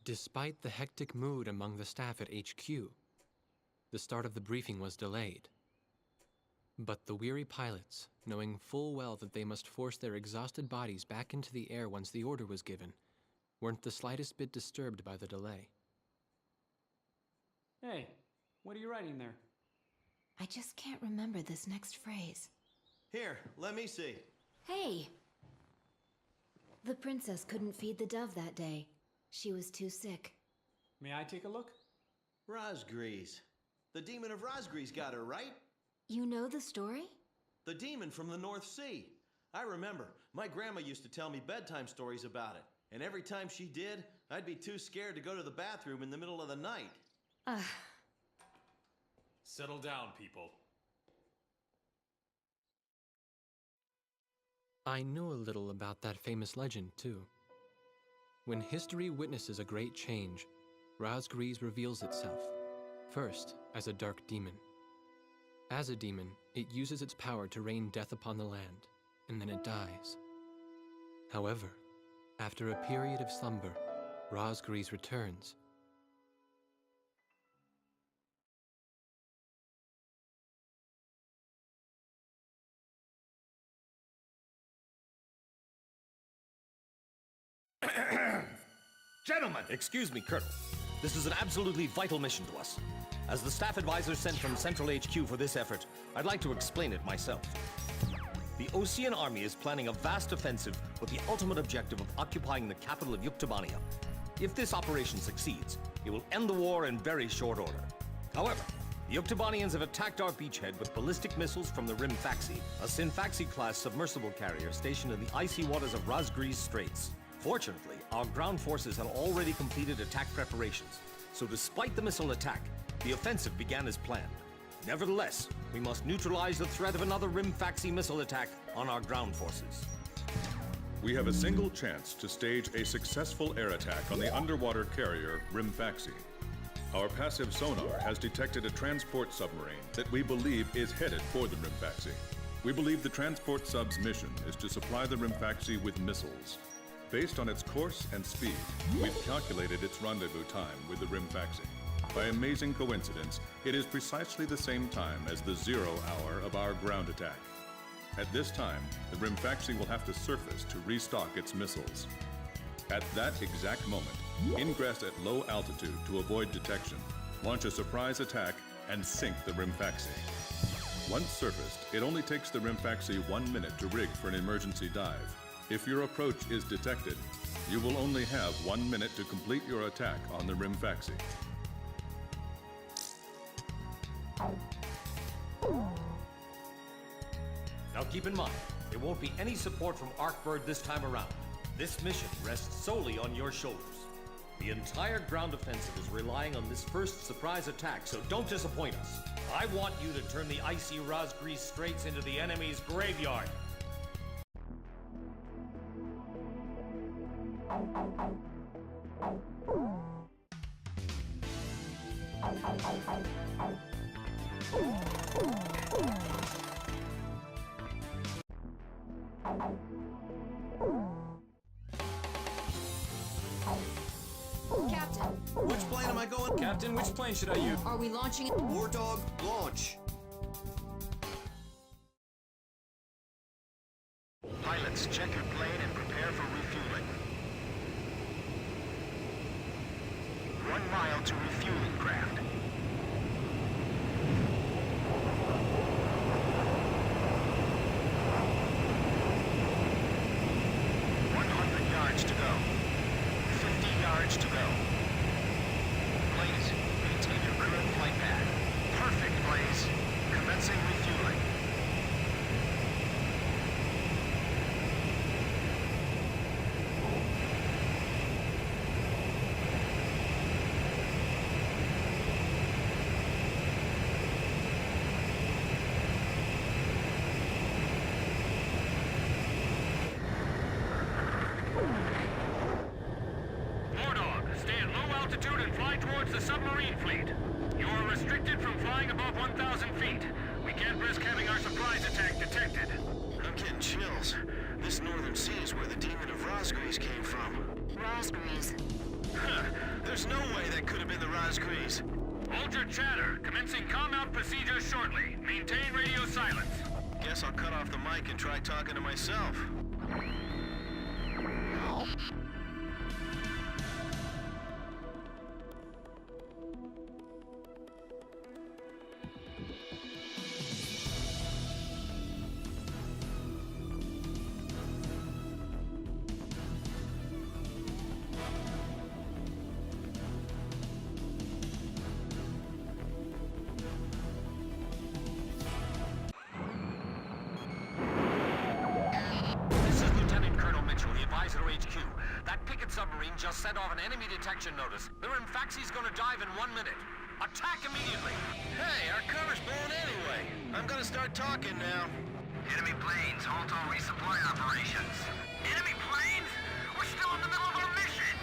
Despite the hectic mood among the staff at HQ, the start of the briefing was delayed. But the weary pilots, knowing full well that they must force their exhausted bodies back into the air once the order was given, weren't the slightest bit disturbed by the delay. Hey, what are you writing there? I just can't remember this next phrase. Here, let me see. Hey! The princess couldn't feed the dove that day. She was too sick. May I take a look? Razgriz. The demon of Razgriz got her, right? You know the story? The demon from the North Sea. I remember. My grandma used to tell me bedtime stories about it. And every time she did, I'd be too scared to go to the bathroom in the middle of the night. Settle down, people. I knew a little about that famous legend, too. When history witnesses a great change, Razgriz reveals itself, first as a dark demon. As a demon, it uses its power to rain death upon the land, and then it dies. However, after a period of slumber, Razgriz returns. Gentlemen! Excuse me, Colonel. This is an absolutely vital mission to us. As the staff advisor sent from Central HQ for this effort, I'd like to explain it myself. The Osean army is planning a vast offensive with the ultimate objective of occupying the capital of Yuktobania. If this operation succeeds, it will end the war in very short order. However, the Yuktobanians have attacked our beachhead with ballistic missiles from the Hrimfaxi, a Hrimfaxi-class submersible carrier stationed in the icy waters of Razgriz Straits. Fortunately, our ground forces had already completed attack preparations, so despite the missile attack, the offensive began as planned. Nevertheless, we must neutralize the threat of another Hrimfaxi missile attack on our ground forces. We have a single chance to stage a successful air attack on the underwater carrier Hrimfaxi. Our passive sonar has detected a transport submarine that we believe is headed for the Hrimfaxi. We believe the transport sub's mission is to supply the Hrimfaxi with missiles. Based on its course and speed, we've calculated its rendezvous time with the Hrimfaxi. By amazing coincidence, it is precisely the same time as the 0 hour of our ground attack. At this time, the Hrimfaxi will have to surface to restock its missiles. At that exact moment, ingress at low altitude to avoid detection, launch a surprise attack, and sink the Hrimfaxi. Once surfaced, it only takes the Hrimfaxi 1 minute to rig for an emergency dive. If your approach is detected, you will only have 1 minute to complete your attack on the Hrimfaxi. Now keep in mind, there won't be any support from Arkbird this time around. This mission rests solely on your shoulders. The entire ground offensive is relying on this first surprise attack, so don't disappoint us. I want you to turn the icy Razgriz Straits into the enemy's graveyard. Captain, Which plane am I going? Captain, which plane should I use? are we launching it? Wardog, launch. Pilots, check your plane and prepare for refueling. 1 mile to refueling craft. Yards to go. 50 yards to go. Please, maintain your current flight path. Perfect, Blaze. Commencing refueling. The submarine fleet. You are restricted from flying above 1,000 feet. We can't risk having our surprise attack detected. I'm getting chills. This northern sea is where the demon of Razgriz came from. Razgriz. There's no way that could have been the Razgriz. Hold your chatter. Commencing combat procedures shortly. Maintain radio silence. Guess I'll cut off the mic and try talking to myself. HQ. That picket submarine just sent off an enemy detection notice. The Hrimfaxi's gonna dive in 1 minute. Attack immediately! Hey, our cover's blown anyway. I'm gonna start talking now. Enemy planes, halt all resupply operations. Enemy planes? We're still in the middle of our mission!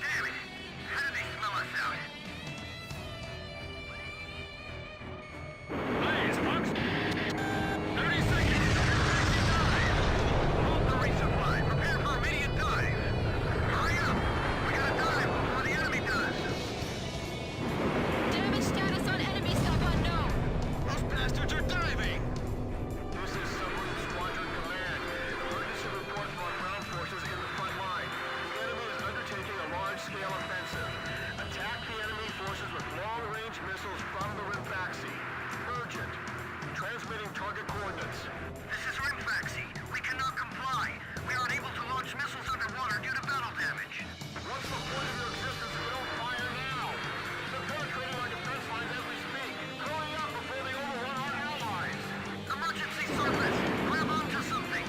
Damn it! How did they smell us out? Blaze, folks! 30 seconds! Halt the resupply! Prepare for immediate dive! Hurry up! We gotta dive before the enemy does! Damage status on enemy sub unknown. Those bastards are diving! This is Submarine Squadron Command. Emergency report from our ground forces in the front line. The enemy is undertaking a large-scale offensive. Attack the enemy forces with long-range missiles from the Hrimfaxi. Urgent. Transmitting target coordinates. This is Hrimfaxi. We cannot comply. We are unable to launch missiles underwater due to battle damage. What's the point of your existence if we don't fire now? They're penetrating our defense lines as we speak. Hurry up before they overrun our allies. Emergency surface. Grab onto something.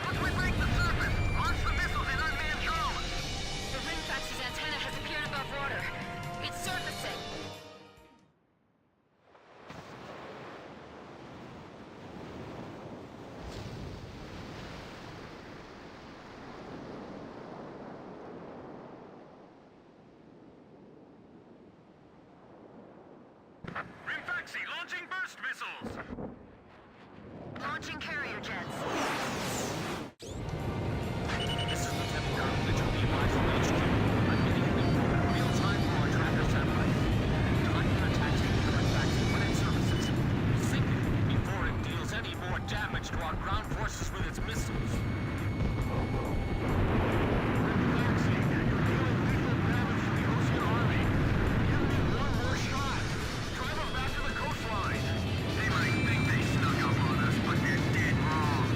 Once we break the surface, launch the missiles in unmanned drones. The Hrimfaxi's antenna has appeared above water. It's surfacing. Hrimfaxi launching burst missiles. Launching carrier jets. This is Lieutenant Colonel Mitchell, the advisor of HQ. I'm getting an info in real time from our tracker satellite. Time for attacks to the Hrimfaxi when it surfaces. Sink it before it deals any more damage to our ground forces with its missiles. Hrimfaxi, you're dealing lethal damage to the Osean army. You need one more shot. Drive them back to the coastline. They might think they snuck up on us, but they're dead wrong.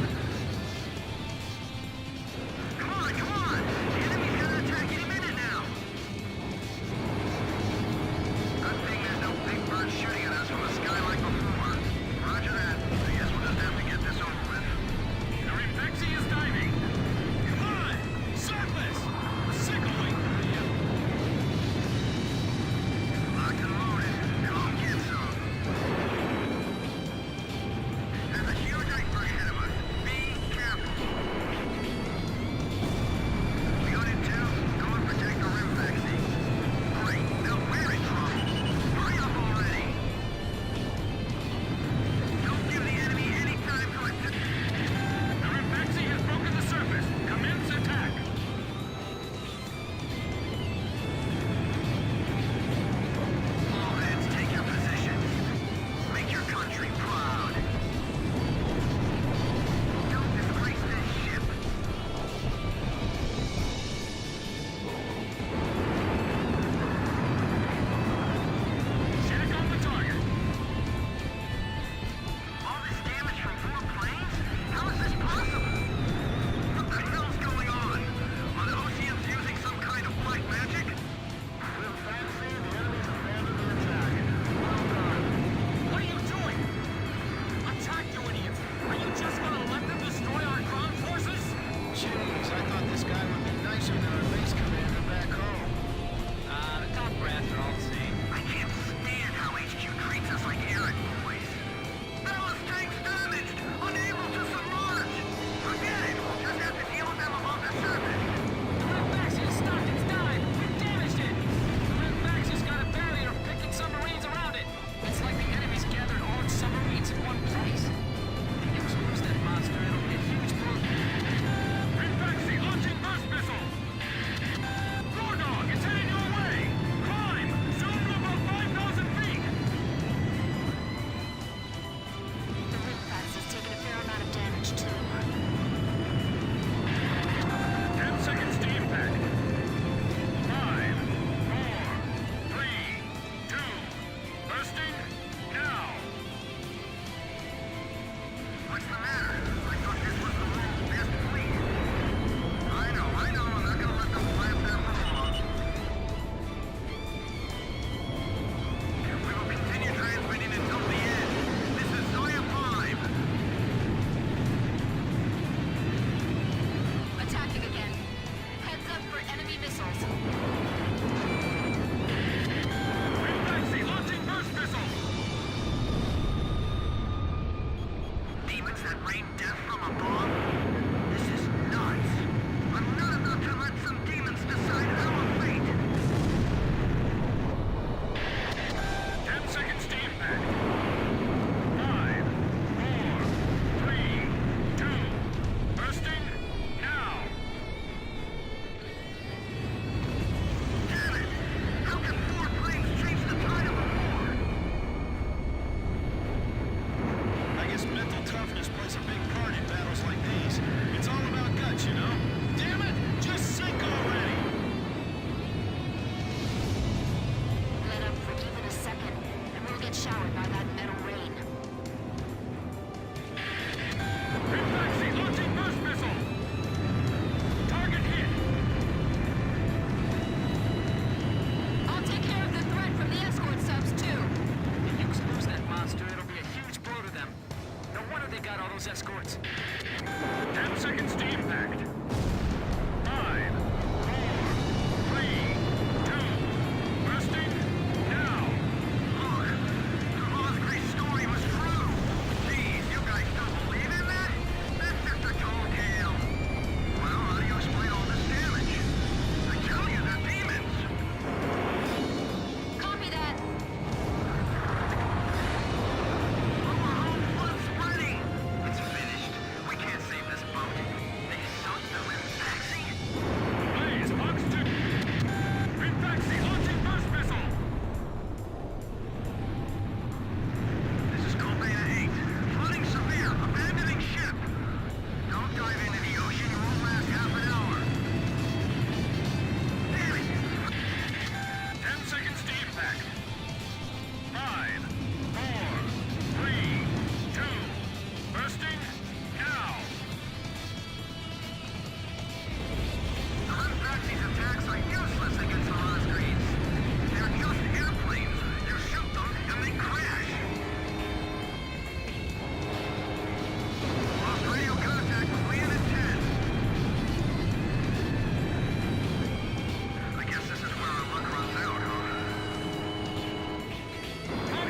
those escorts. 10 seconds to impact. 5, 4, 3, 2, bursting now. Look, the Razgriz story was true. Geez, you guys don't believe in that? That's just a tall tale. Well, how do you explain all this damage? I tell you, they're demons. Copy that. It's finished. We can't save this boat. They sunk the Hrimfaxi. Blaze, Box 2. Hrimfaxi launching burst missile. This is Yuktobania 8. Flooding severe. Abandoning ship. Don't dive into the ocean. You won't last half an hour. Damn it. 10 seconds to impact. 5, 4, 3, 2, bursting now. The Hrimfaxi's attacks are useless against the Razgriz. They're just airplanes. You shoot them and they crash. Lost radio contact with land at 10. I guess this is where our luck runs out, huh? Fox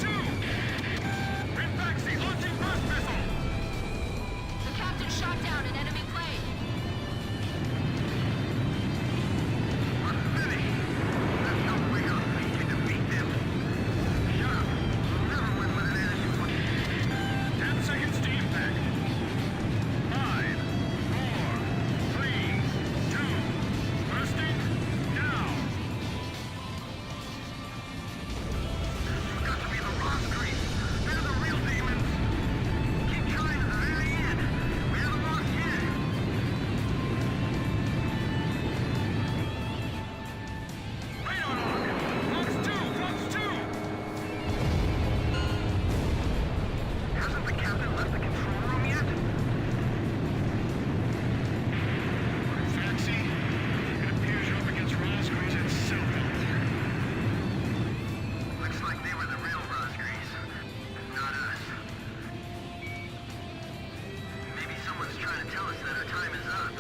2! Hrimfaxi launching burst missile! The captain shot down an enemy plane. We're finished. There's no way else we can defeat them. Shut up. We'll never win with an attitude. 10 seconds to impact. 5, 4, 3, 2, bursting now. You've got to be the Razgriz. They're the real demons. Keep trying to the very end. We haven't lost yet. Radar lock! Fox 2! Hasn't the captain left the control room yet? Fancy, it appears you're up against Razgriz and Sylvan. Looks like they were the real Razgriz, not us. Maybe someone's trying to tell us that our time is up.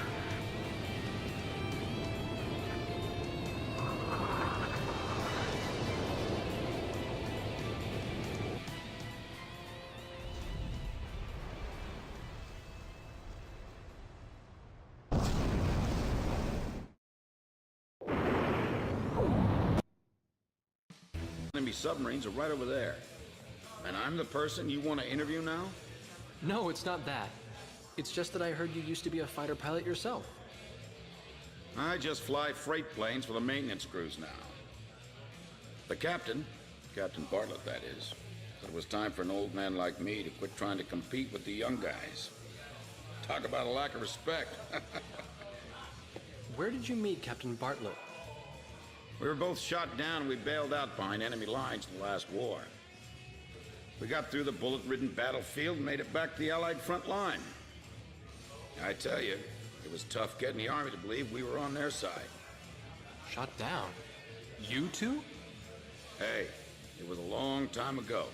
Enemy submarines are right over there. And I'm the person you want to interview now? No, it's not that. It's just that I heard you used to be a fighter pilot yourself. I just fly freight planes for the maintenance crews now. The captain, Captain Bartlett that is, said it was time for an old man like me to quit trying to compete with the young guys. Talk about a lack of respect. Where did you meet Captain Bartlett? We were both shot down and we bailed out behind enemy lines in the last war. We got through the bullet-ridden battlefield and made it back to the Allied front line. I tell you, it was tough getting the Army to believe we were on their side. Shot down? You two? Hey, it was a long time ago.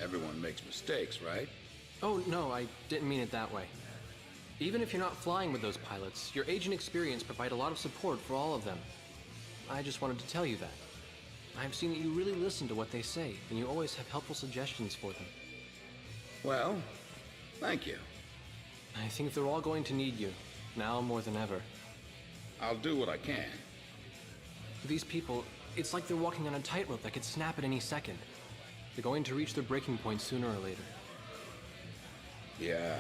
Everyone makes mistakes, right? Oh, no, I didn't mean it that way. Even if you're not flying with those pilots, your age and experience provide a lot of support for all of them. I just wanted to tell you that. I've seen that you really listen to what they say, and you always have helpful suggestions for them. Well, thank you. I think they're all going to need you, now more than ever. I'll do what I can. These people, it's like they're walking on a tightrope that could snap at any second. They're going to reach their breaking point sooner or later. Yeah.